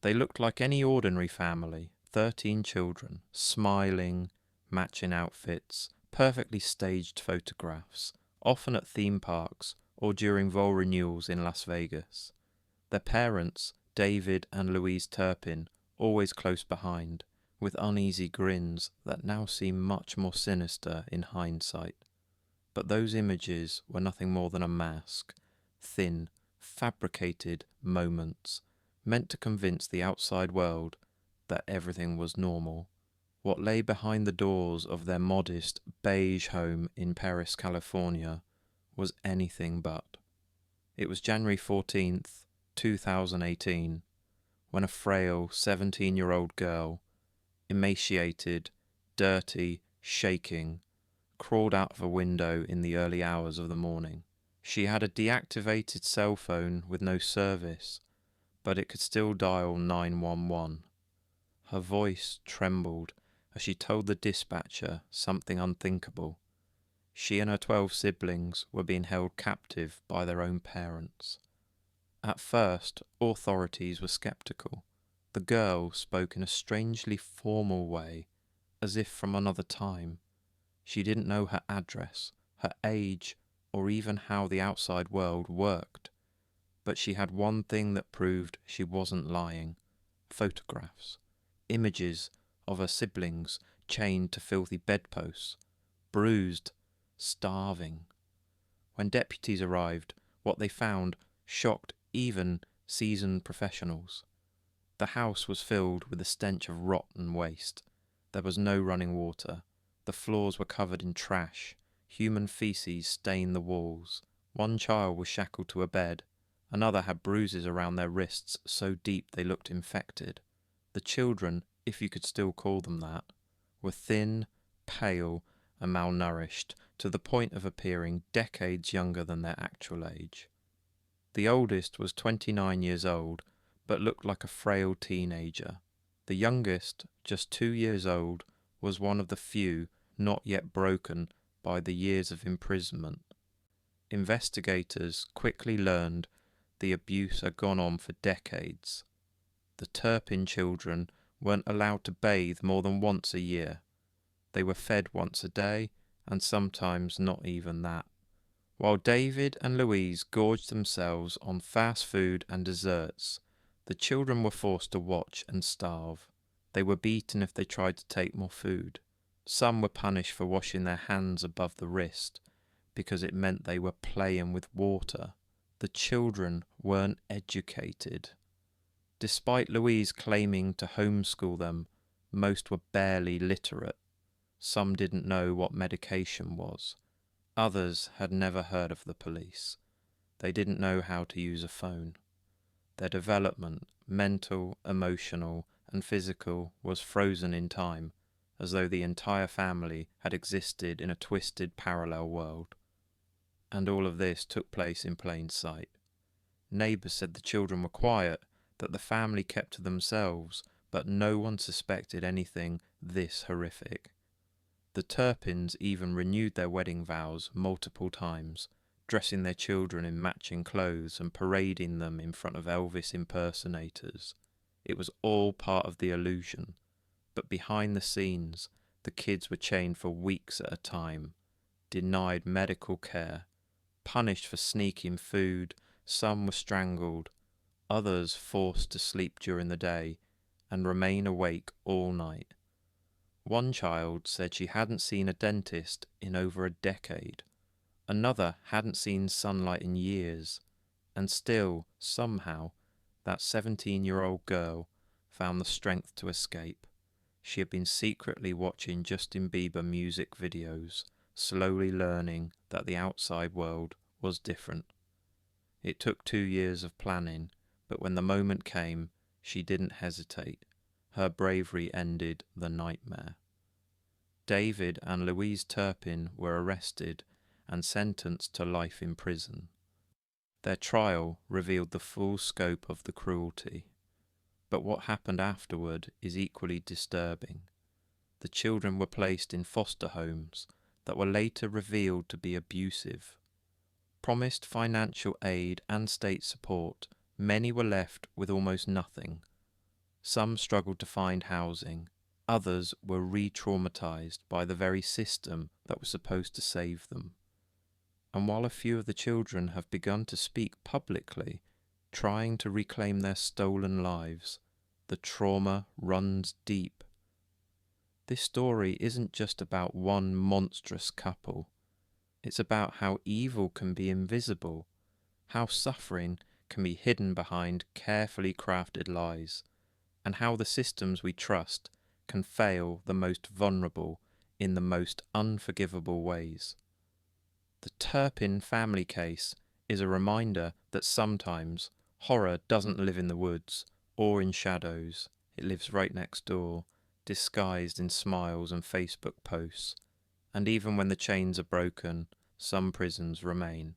They looked like any ordinary family, 13 children, smiling, matching outfits, perfectly staged photographs, often at theme parks or during vol renewals in Las Vegas. Their parents, David and Louise Turpin, always close behind, with uneasy grins that now seem much more sinister in hindsight. But those images were nothing more than a mask, thin, fabricated moments, meant to convince the outside world that everything was normal. What lay behind the doors of their modest, beige home in Perris, California, was anything but. It was January 14th, 2018, when a frail 17-year-old girl, emaciated, dirty, shaking, crawled out of a window in the early hours of the morning. She had a deactivated cell phone with no service, but it could still dial 911. Her voice trembled as she told the dispatcher something unthinkable. She and her 12 siblings were being held captive by their own parents. At first, authorities were skeptical. The girl spoke in a strangely formal way, as if from another time. She didn't know her address, her age, or even how the outside world worked. But she had one thing that proved she wasn't lying: photographs, images of her siblings chained to filthy bedposts, bruised, starving. When deputies arrived, what they found shocked even seasoned professionals. The house was filled with the stench of rotten waste. There was no running water. The floors were covered in trash. Human feces stained the walls. One child was shackled to a bed. Another had bruises around their wrists so deep they looked infected. The children, if you could still call them that, were thin, pale, and malnourished, to the point of appearing decades younger than their actual age. The oldest was 29 years old, but looked like a frail teenager. The youngest, just 2 years old, was one of the few not yet broken by the years of imprisonment. Investigators quickly learned the abuse had gone on for decades. The Turpin children weren't allowed to bathe more than once a year. They were fed once a day, and sometimes not even that. While David and Louise gorged themselves on fast food and desserts, the children were forced to watch and starve. They were beaten if they tried to take more food. Some were punished for washing their hands above the wrist, because it meant they were playing with water. The children weren't educated. Despite Louise claiming to homeschool them, most were barely literate. Some didn't know what medication was. Others had never heard of the police. They didn't know how to use a phone. Their development, mental, emotional, and physical, was frozen in time, as though the entire family had existed in a twisted parallel world. And all of this took place in plain sight. Neighbours said the children were quiet, that the family kept to themselves, but no one suspected anything this horrific. The Turpins even renewed their wedding vows multiple times, dressing their children in matching clothes and parading them in front of Elvis impersonators. It was all part of the illusion, but behind the scenes, the kids were chained for weeks at a time, denied medical care, punished for sneaking food. Some were strangled, others forced to sleep during the day and remain awake all night. One child said she hadn't seen a dentist in over a decade. Another hadn't seen sunlight in years. And still, somehow, that 17-year-old girl found the strength to escape. She had been secretly watching Justin Bieber music videos, slowly learning that the outside world was different. It took 2 years of planning, but when the moment came, she didn't hesitate. Her bravery ended the nightmare. David and Louise Turpin were arrested and sentenced to life in prison. Their trial revealed the full scope of the cruelty. But what happened afterward is equally disturbing. The children were placed in foster homes that were later revealed to be abusive. Promised financial aid and state support, many were left with almost nothing. Some struggled to find housing. Others were re-traumatized by the very system that was supposed to save them. And while a few of the children have begun to speak publicly, trying to reclaim their stolen lives, the trauma runs deep. This story isn't just about one monstrous couple. It's about how evil can be invisible, how suffering can be hidden behind carefully crafted lies, and how the systems we trust can fail the most vulnerable in the most unforgivable ways. The Turpin family case is a reminder that sometimes horror doesn't live in the woods or in shadows. It lives right next door, disguised in smiles and Facebook posts. And even when the chains are broken, some prisons remain.